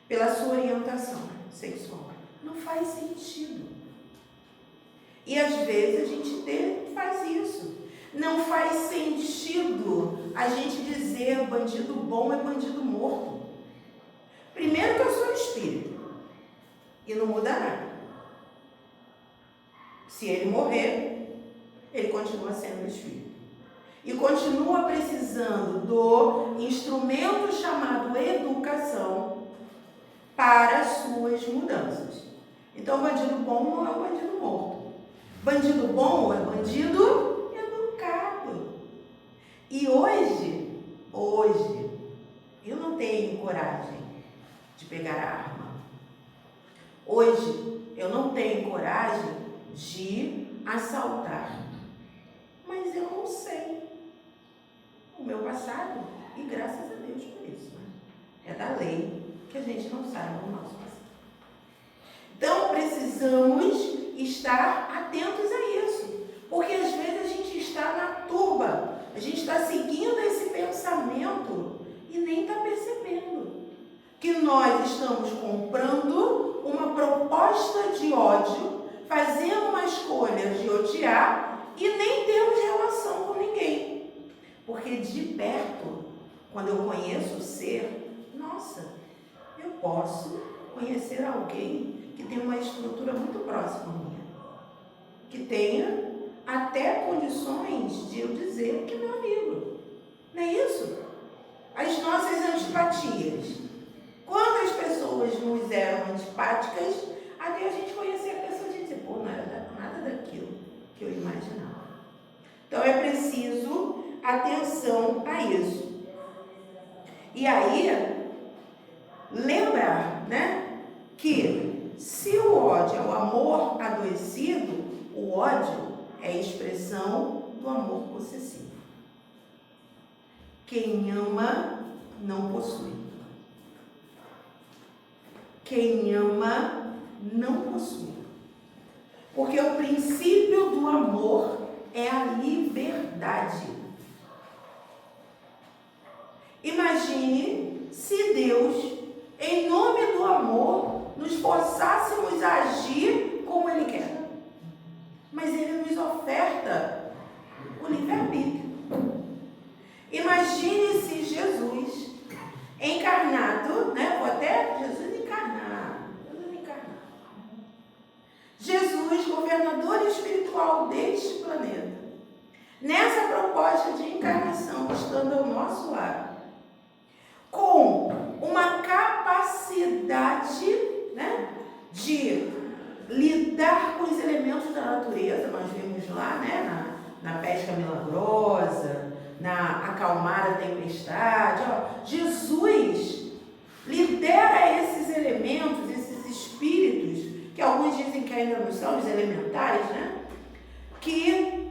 pela sua orientação sexual. Não faz sentido. E às vezes a gente faz isso. Não faz sentido a gente dizer bandido bom é bandido morto. Primeiro que eu sou espírito e não muda nada. Se ele morrer, ele continua sendo espírito. E continua precisando do instrumento chamado educação para as suas mudanças. Então, bandido bom não é um bandido morto. Bandido bom é bandido educado. E hoje, eu não tenho coragem de pegar a arma. Hoje, eu não tenho coragem de assaltar. Mas eu não sei o meu passado, e graças a Deus por isso, né? É da lei que a gente não sabe o nosso passado. Então, precisamos estar atentos a isso, porque às vezes a gente está na turba, a gente está seguindo esse pensamento e nem está percebendo que nós estamos comprando uma proposta de ódio, fazendo uma escolha de odiar e nem temos relação com ninguém. Porque de perto, quando eu conheço o ser, nossa, eu posso conhecer alguém que tem uma estrutura muito próxima minha, que tenha até condições de eu dizer que é meu amigo. Não é isso? As nossas antipatias. Quando as pessoas nos eram antipáticas, até a gente conhecer a pessoa, a gente dizer, pô, não era nada daquilo que eu imaginava. Então é preciso atenção a isso. E aí, lembrar, né, que se o ódio é o amor adoecido, o ódio é a expressão do amor possessivo. Quem ama não possui. Quem ama não possui. Porque o princípio do amor é a liberdade. Imagine se Deus, em nome do amor, nos forçássemos a agir como Ele quer. Mas Ele nos oferta o livre-arbítrio. Imagine se Jesus encarnado, né? Vou até Jesus encarnado. Jesus, governador espiritual deste planeta, nessa proposta de encarnação, estando ao nosso lado, com uma capacidade, né, de lidar com os elementos da natureza. Nós vimos lá, né, na pesca milagrosa, na acalmar a tempestade. Jesus lidera esses elementos, esses espíritos, que alguns dizem que ainda não são os elementares, né, que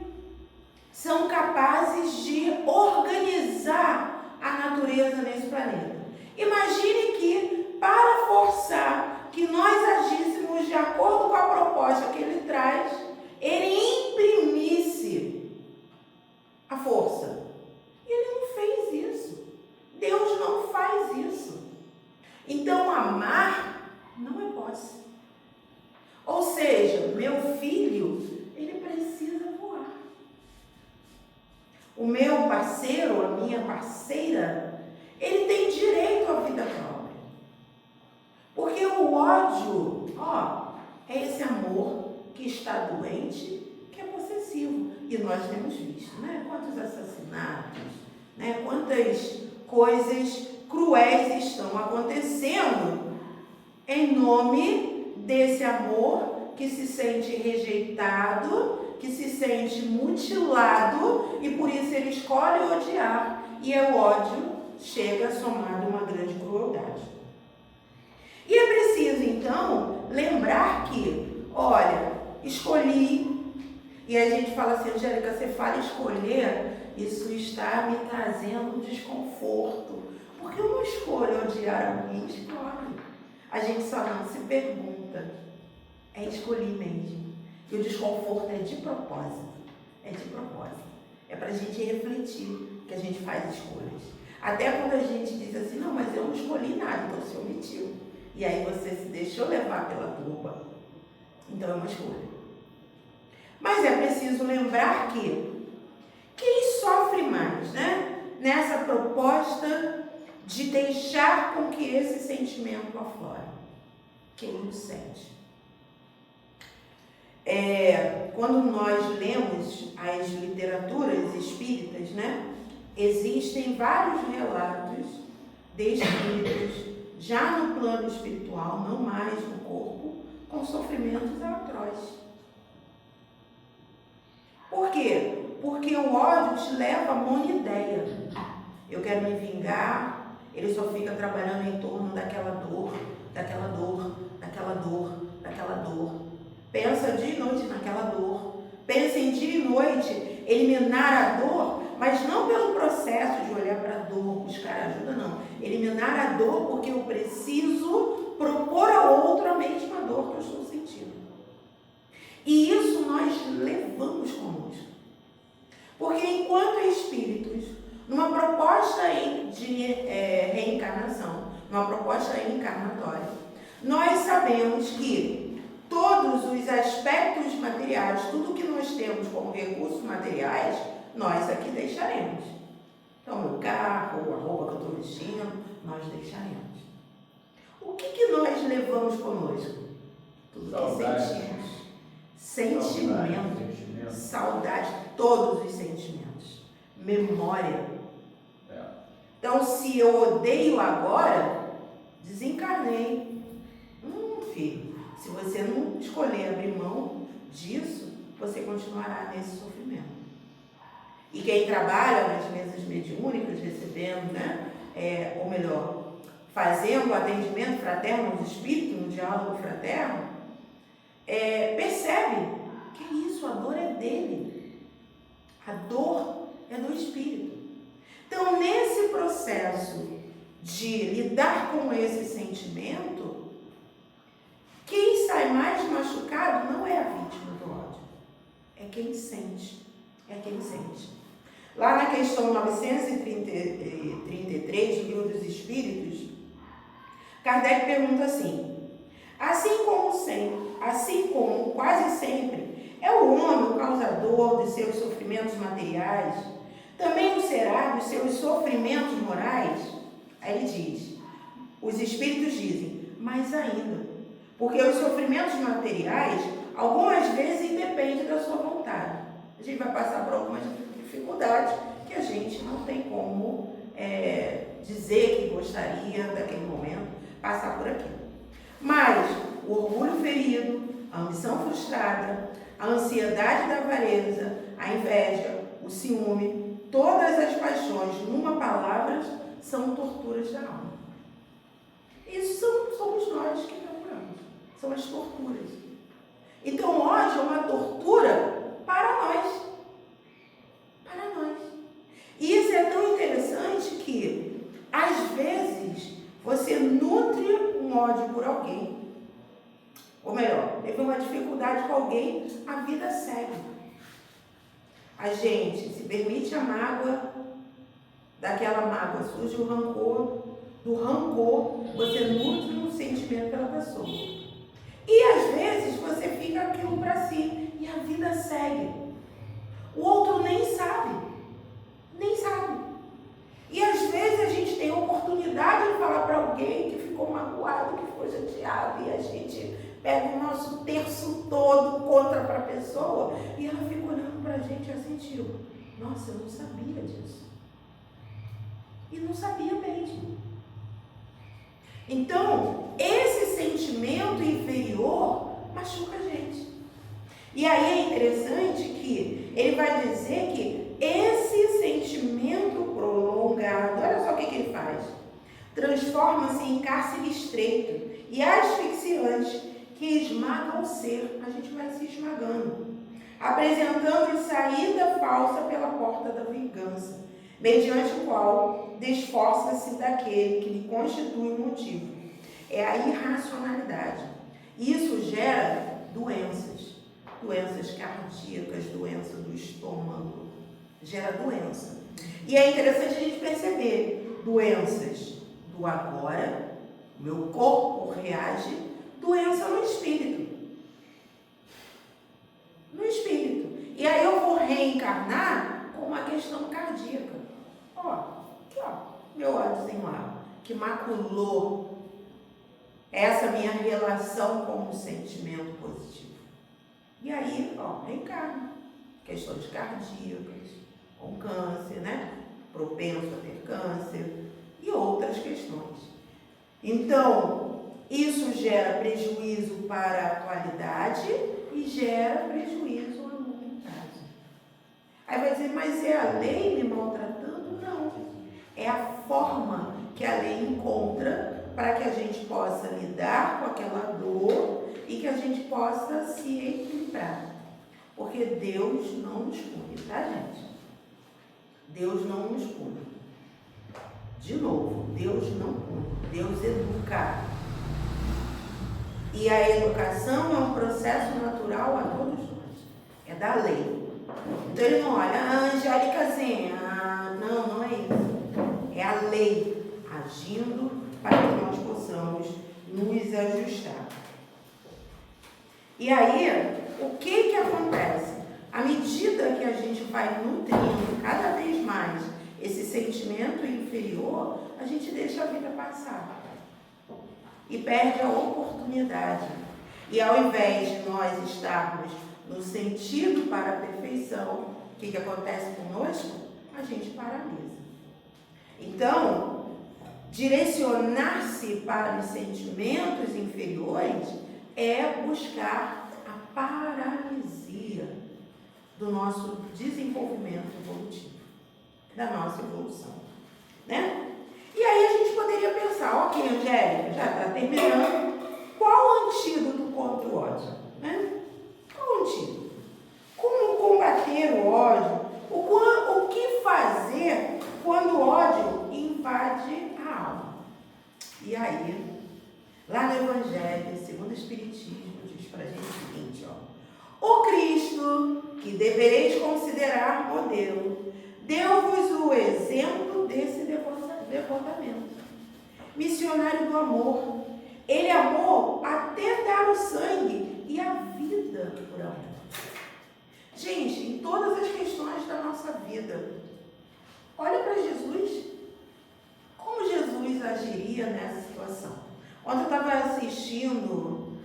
são capazes de organizar a natureza nesse planeta. Imagine que, para forçar que nós agíssemos de acordo com a proposta que ele traz, ele imprimisse a força. E ele não fez isso. Deus não faz isso. Então, amar não é posse. Ou seja, meu filho, ele precisa voar. O meu parceiro, a minha parceira, ele tem direito à vida própria. Porque o ódio, é esse amor que está doente, que é possessivo. E nós temos visto, né? Quantos assassinatos, né? Quantas coisas cruéis estão acontecendo em nome desse amor que se sente rejeitado, que se sente mutilado, e por isso ele escolhe odiar, e o ódio chega somado a uma grande crueldade. E é preciso então lembrar que, olha, escolhi, e a gente fala assim, Angélica, você fala escolher, isso está me trazendo um desconforto, porque eu não escolho odiar alguém, escolhe. A gente só não se pergunta, é escolher mesmo. E o desconforto é de propósito. É de propósito. É para a gente refletir que a gente faz escolhas. Até quando a gente diz assim, não, mas eu não escolhi nada, então se omitiu. E aí você se deixou levar pela turba. Então é uma escolha. Mas é preciso lembrar que quem sofre mais, né? nessa proposta de deixar com que esse sentimento aflore. Quem o sente? Quando nós lemos as literaturas espíritas, né, existem vários relatos de espíritos já no plano espiritual, não mais no corpo, com sofrimentos atrozes. Por quê? Porque o ódio te leva a uma ideia. Eu quero me vingar, ele só fica trabalhando em torno daquela dor, daquela dor, daquela dor, daquela dor. Pensa dia e noite naquela dor. Pensa em dia e noite eliminar a dor, mas não pelo processo de olhar para a dor, buscar ajuda, não. Eliminar a dor porque eu preciso propor ao outro a mesma dor que eu estou sentindo. E isso nós levamos conosco. Porque enquanto espíritos, numa proposta de reencarnação, numa proposta encarnatória, nós sabemos que todos os aspectos materiais, tudo que nós temos como recursos materiais, nós aqui deixaremos. Então, meu carro, a roupa que eu estou vestindo, nós deixaremos. O que nós levamos conosco? Tudo Saudade. que sentimos. Sentimento, saudade, todos os sentimentos. Memória. Então, se eu odeio agora, desencarnei. Filho, se você não escolher abrir mão disso, você continuará nesse sofrimento. E quem trabalha nas mesas mediúnicas, recebendo, né, ou melhor, fazendo o atendimento fraterno aos espíritos, no diálogo fraterno, percebe que isso, a dor é dele. A dor é do espírito. Então, nesse processo de lidar com esse sentimento, quem sai mais machucado não é a vítima do ódio, é quem sente, Lá na questão 933 do Livro dos Espíritos, Kardec pergunta assim: assim como quase sempre é o homem o causador de seus sofrimentos materiais, também o será dos seus sofrimentos morais? Aí ele diz, os espíritos dizem, mais ainda, porque os sofrimentos materiais, algumas vezes, independem da sua vontade. A gente vai passar por algumas dificuldades que a gente não tem como dizer que gostaria, daquele momento, passar por aquilo. Mas o orgulho ferido, a ambição frustrada, a ansiedade da avareza, a inveja, o ciúme, todas as paixões, numa palavra, são torturas da alma. Isso somos nós que procuramos. São as torturas. Então, o ódio é uma tortura para nós. Para nós. E isso é tão interessante que, às vezes, você nutre um ódio por alguém. Ou melhor, teve uma dificuldade com alguém, a vida segue. A gente se permite a mágoa, daquela mágoa surge o rancor, do rancor você nutre um sentimento pela pessoa. E às vezes você fica aquilo para si e a vida segue. O outro nem sabe. E às vezes a gente tem a oportunidade de falar para alguém que ficou magoado, que ficou chateado, e a gente pega o nosso terço todo contra para a pessoa e ela fica olhando para a gente assim, tipo, nossa, eu não sabia disso. E não sabia mesmo. Então, esse sentimento inferior machuca a gente. E aí é interessante que ele vai dizer que esse sentimento prolongado, olha só o que ele faz, transforma-se em cárcere estreito e asfixiante que esmaga o ser. A gente vai se esmagando, apresentando saída falsa pela porta da vingança, mediante o qual desforça-se daquele que lhe constitui o motivo. É a irracionalidade. Isso gera doenças cardíacas, doença do estômago, gera doença. E é interessante a gente perceber doenças do agora, o meu corpo reage, doença no espírito. E aí eu vou reencarnar com uma questão cardíaca. meu ódiozinho lá, que maculou essa minha relação com o sentimento positivo. E aí, reencarna. Questões cardíacas, com câncer, né? Propenso a ter câncer e outras questões. Então, isso gera prejuízo para a atualidade e gera prejuízo a longo prazo. Aí vai dizer, mas é a lei me maltratando? Não. É a forma que a lei encontra para que a gente possa lidar com aquela dor e que a gente possa se equilibrar. Porque Deus não nos pune, tá, gente? Deus não nos pune. De novo, Deus não pune. Deus educa. E a educação é um processo natural a todos nós. É da lei. Então ele não olha, Angélicazinha, não é isso. É a lei agindo para que nós possamos nos ajustar. E aí, o que acontece? À medida que a gente vai nutrindo cada vez mais esse sentimento inferior, a gente deixa a vida passar e perde a oportunidade. E ao invés de nós estarmos no sentido para a perfeição, o que acontece conosco? A gente paralisa. Então, direcionar-se para os sentimentos inferiores é buscar a paralisia do nosso desenvolvimento evolutivo, da nossa evolução, né? E aí a gente poderia pensar, ok, Angélica, já está terminando, qual o antídoto contra o ódio, né? Qual o antídoto? Como combater o ódio? O que fazer quando o ódio invade a alma? E aí, lá no Evangelho, segundo o Espiritismo, diz pra gente o seguinte, o Cristo, que devereis considerar modelo, deu-vos o exemplo desse devotamento. Missionário do amor. Ele amou até dar o sangue e a vida por amor. Gente, em todas as questões da nossa vida, olha para Jesus. Como Jesus agiria nessa situação? Ontem eu estava assistindo,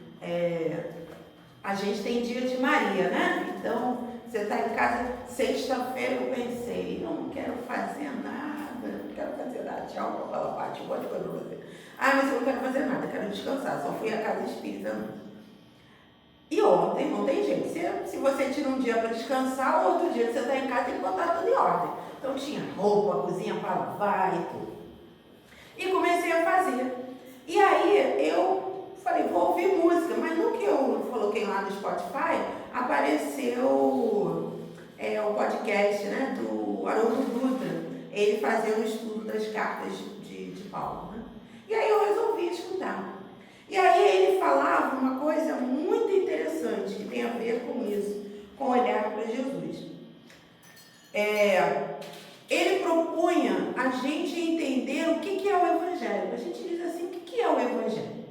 a gente tem dia de Maria, né? Então, você está em casa, sexta-feira eu pensei, não quero fazer nada, não quero fazer nada, tchau, papai, Pati, um monte de coisa para fazer. Mas eu não quero fazer nada, quero descansar, só fui à casa espírita mesmo. E ontem, não tem jeito, se você tira um dia para descansar, outro dia que você está em casa tem que botar tudo em ordem. Então tinha roupa, a cozinha para lavar e tudo. E comecei a fazer. E aí eu falei, vou ouvir música, mas no que eu coloquei lá no Spotify, apareceu o podcast, né, do Haroldo Dutra, ele fazendo o estudo das cartas de Paulo, né? E aí eu resolvi escutar. E aí ele falava uma coisa muito interessante, que tem a ver com isso, com olhar para Jesus. Ele propunha a gente entender o que é o Evangelho. A gente diz assim, o que é o Evangelho?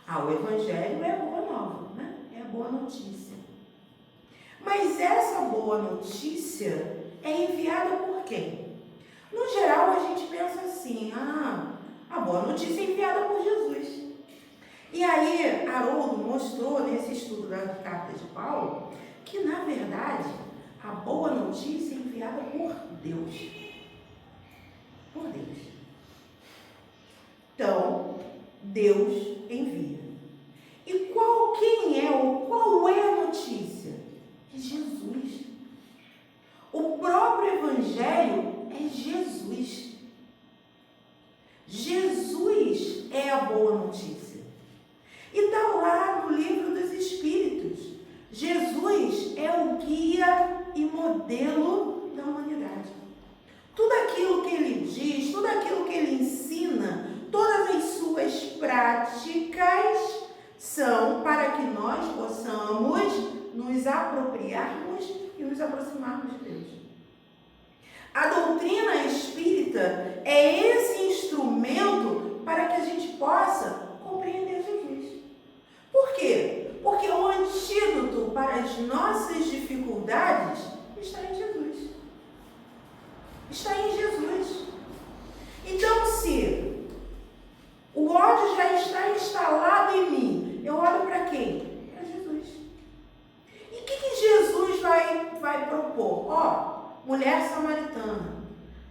O Evangelho é a boa nova, né? É a boa notícia. Mas essa boa notícia é enviada por quem? No geral, a gente pensa assim, a boa notícia é enviada por Jesus. E aí, Haroldo mostrou nesse estudo da carta de Paulo que, na verdade, a boa notícia é enviada por Deus. Por Deus. Então, Deus envia. E qual é a notícia? É Jesus. O próprio Evangelho é Jesus. Jesus é a boa notícia. E está lá no livro dos Espíritos. Jesus é o guia e modelo da humanidade. Tudo aquilo que ele diz, tudo aquilo que ele ensina, todas as suas práticas são para que nós possamos nos apropriarmos e nos aproximarmos de Deus. A doutrina espírita é esse instrumento para que a gente possa compreender Jesus. Por quê? Porque o antídoto para as nossas dificuldades está em Jesus. Está em Jesus. Então, se o ódio já está instalado em mim, eu olho para quem? Para Jesus. E o que Jesus vai propor? Ó, mulher samaritana.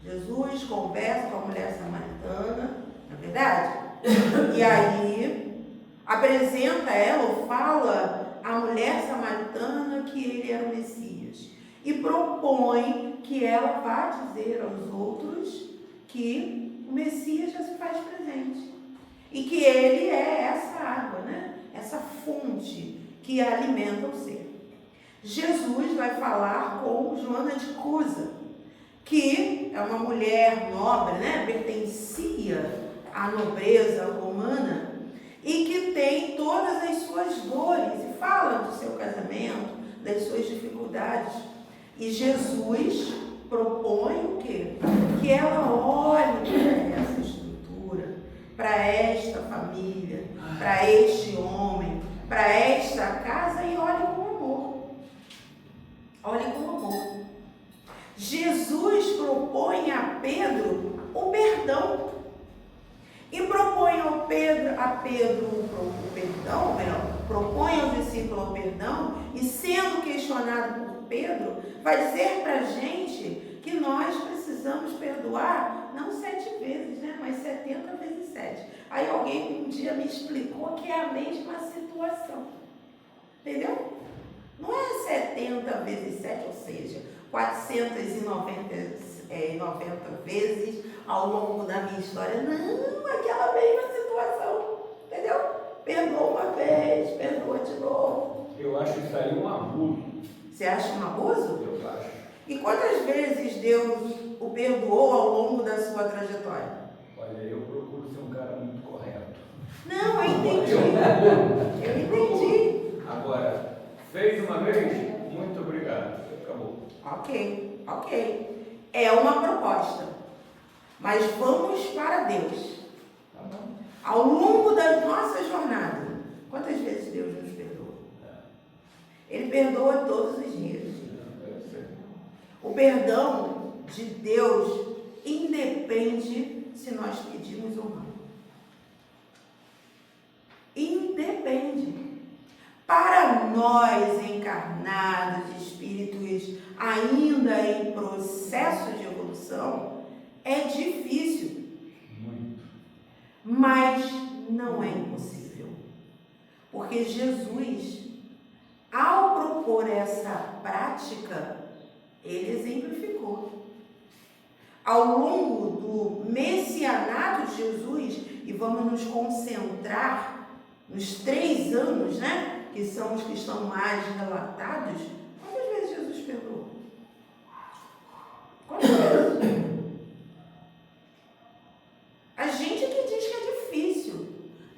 Jesus conversa com a mulher samaritana, não é verdade? E aí apresenta ela ou fala à mulher samaritana que ele era o Messias. E propõe que ela vá dizer aos outros que o Messias já se faz presente. E que ele é essa água, né? Essa fonte que alimenta o ser. Jesus vai falar com Joana de Cusa, que é uma mulher nobre, né? Pertencia à nobreza romana e que tem todas as suas dores e fala do seu casamento, das suas dificuldades. E Jesus propõe o quê? Que ela olhe para essa estrutura, para esta família, para este homem, para esta casa e olhe com amor. Olhe com amor. Jesus propõe a Pedro o perdão. E propõe a Pedro o perdão, propõe ao discípulo o perdão, e sendo questionado por Pedro, vai dizer para a gente que nós precisamos perdoar, não 7 vezes, né, mas 70 vezes 7. Aí alguém um dia me explicou que é a mesma situação. Entendeu? Não é 70 vezes 7, ou seja, 490 vezes ao longo da minha história. Não, aquela mesma situação. Entendeu? Perdoa uma vez, perdoa de novo. Eu acho isso aí um abuso. Você acha um abuso? Eu acho. E quantas vezes Deus o perdoou ao longo da sua trajetória? Olha, eu procuro ser um cara muito correto. Não, eu entendi. Eu entendi. Agora, fez uma vez, muito obrigado. Acabou. Ok. É uma proposta. Mas vamos para Deus. Tá bom. Ao longo da nossa jornada, quantas vezes Deus nos perdoa? Ele perdoa todos os dias. O perdão de Deus independe se nós pedimos ou não. Independe. Para nós encarnados, espíritos ainda em processo de evolução, é difícil. Muito. Mas não é impossível. Porque Jesus, ao propor essa prática, ele exemplificou. Ao longo do messianato de Jesus, e vamos nos concentrar nos 3 anos, né? Que são os que estão mais relatados. Quantas vezes Jesus perdoou? Quantas vezes? A gente que diz que é difícil.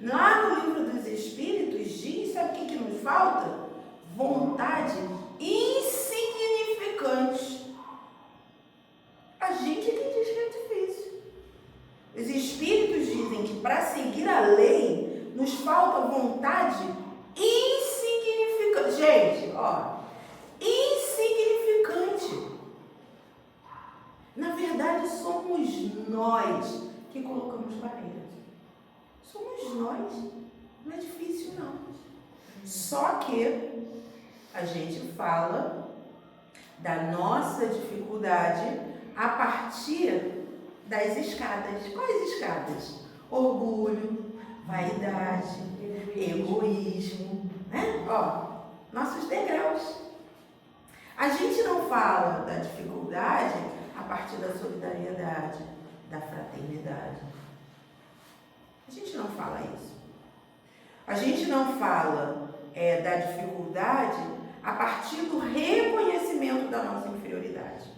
Lá no livro dos Espíritos diz, sabe o que nos falta? Vontade insignificante. A gente que diz que é difícil. Os Espíritos dizem que para seguir a lei nos falta vontade insignificante. Gente, ó, insignificante. Na verdade, somos nós que colocamos barreiras. Somos nós. Não é difícil, não. Só que a gente fala da nossa dificuldade a partir das escadas. Quais escadas? Orgulho, vaidade, egoísmo, né? Ó, nossos degraus. A gente não fala da dificuldade a partir da solidariedade, da fraternidade. A gente não fala isso. A gente não fala da dificuldade a partir do reconhecimento da nossa inferioridade.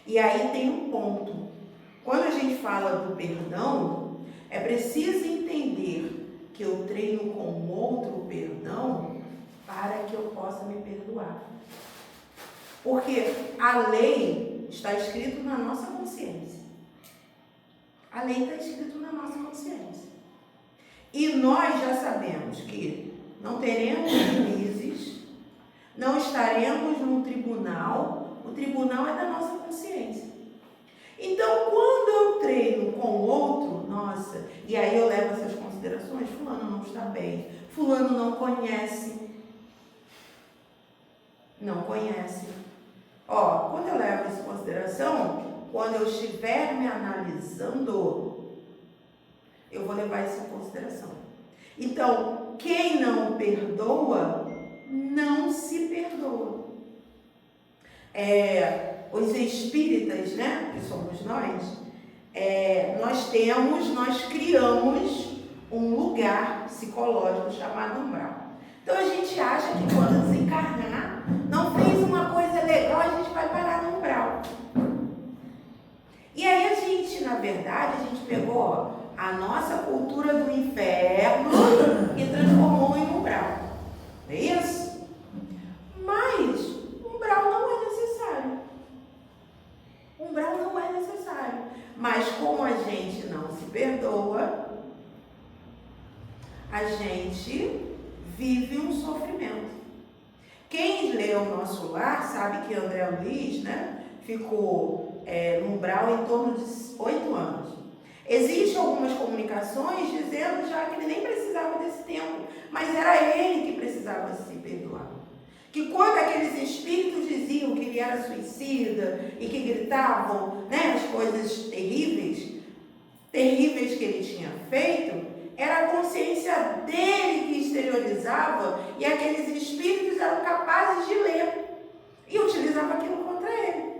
E aí tem um ponto. Quando a gente fala do perdão, é preciso entender que eu treino com o outro perdão para que eu possa me perdoar. Porque a lei está escrito na nossa consciência. A lei está escrita na nossa consciência. E nós já sabemos que não teremos juízes, não estaremos num tribunal. O tribunal é da nossa consciência. Então, quando eu treino com o outro, nossa, e aí eu levo essas considerações, fulano não está bem, fulano não conhece. Não conhece. Ó, quando eu levo isso em consideração, quando eu estiver me analisando, eu vou levar isso em consideração. Então, quem não perdoa, não se perdoa. Os espíritas, né, que somos nós criamos um lugar psicológico chamado umbral. Então a gente acha que quando desencarnar, não fez uma coisa legal, a gente vai parar no umbral. E aí a gente, na verdade, a gente pegou a nossa cultura do inferno e transformou em umbral. É isso? Mas umbral não é necessário. Umbral não é necessário. Mas como a gente não se perdoa, a gente vive um sofrimento. Quem lê o Nosso Lar sabe que André Luiz, né, ficou no umbral em torno de 8 anos. Existem algumas comunicações dizendo já que ele nem precisava desse tempo, mas era ele que precisava se perdoar. Que quando aqueles espíritos diziam que ele era suicida e que gritavam, né, as coisas terríveis que ele tinha feito, era a consciência dele que exteriorizava e aqueles espíritos eram capazes de ler e utilizavam aquilo contra ele.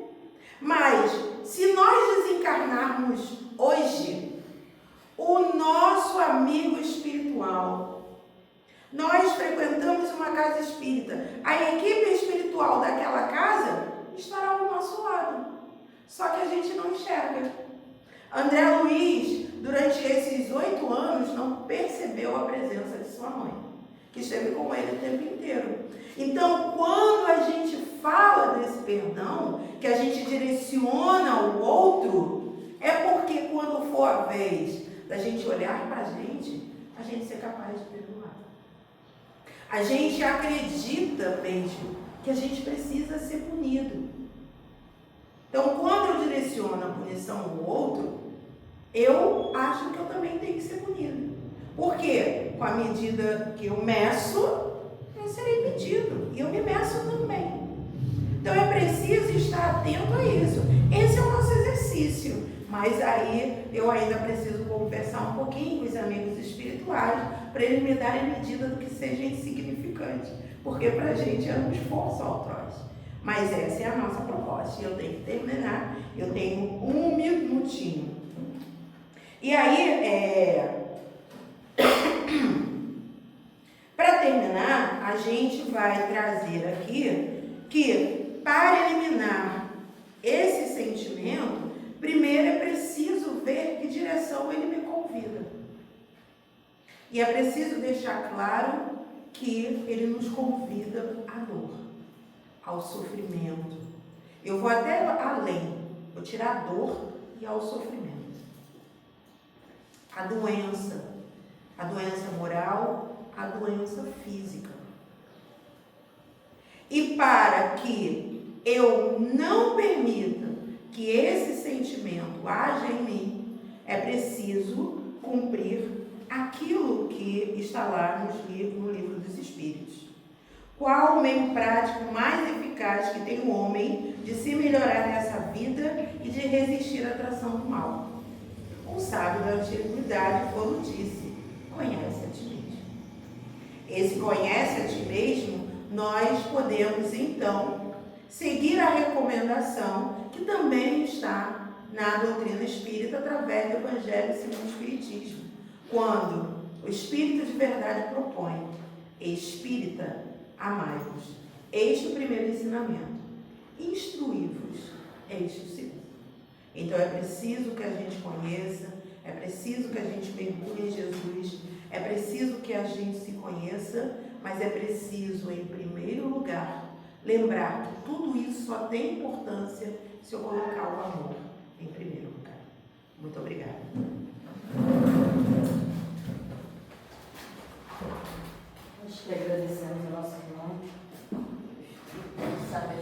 Mas, se nós desencarnarmos hoje, o nosso amigo espiritual, nós frequentamos uma casa espírita, a equipe espiritual daquela casa estará ao nosso lado, só que a gente não enxerga. André Luiz, durante esses 8 anos, não percebeu a presença de sua mãe, que esteve com ele o tempo inteiro. Então, quando a gente fala desse perdão, que a gente direciona ao outro, é porque quando for a vez da gente olhar para a gente ser capaz de perdoar. A gente acredita mesmo que a gente precisa ser punido. Então, quando eu direciono a punição ao outro, eu acho que eu também tenho que ser punido. Por quê? Com a medida que eu meço, eu serei medido. E eu me meço também. Então é preciso estar atento a isso. Esse é o nosso exercício. Mas aí eu ainda preciso conversar um pouquinho com os amigos espirituais para eles me darem medida do que seja insignificante. Porque para a gente é um esforço atroz. Mas essa é a nossa proposta. E eu tenho que terminar. Eu tenho 1 minutinho. E aí, para terminar, a gente vai trazer aqui que para eliminar esse sentimento, primeiro é preciso ver que direção ele me convida. E é preciso deixar claro que ele nos convida à dor, ao sofrimento. Eu vou até além, vou tirar a dor e ao sofrimento. A doença moral, a doença física. E para que eu não permita que esse sentimento haja em mim, é preciso cumprir aquilo que está lá no livro dos Espíritos. Qual o meio prático mais eficaz que tem o homem de se melhorar nessa vida e de resistir à atração do mal? Um sábio da antiguidade, quando disse, conhece a ti mesmo. Esse conhece a ti mesmo, nós podemos então seguir a recomendação que também está na doutrina espírita através do Evangelho segundo o Espiritismo. Quando o Espírito de verdade propõe, espírita, amai-vos. Este é o primeiro ensinamento. Instruí-vos. Este é o segundo. Então é preciso que a gente conheça, é preciso que a gente mergulhe em Jesus, é preciso que a gente se conheça, mas é preciso, em primeiro lugar, lembrar que tudo isso só tem importância se eu colocar o amor em primeiro lugar. Muito obrigada. Nós que agradecemos a nossa irmã, sabe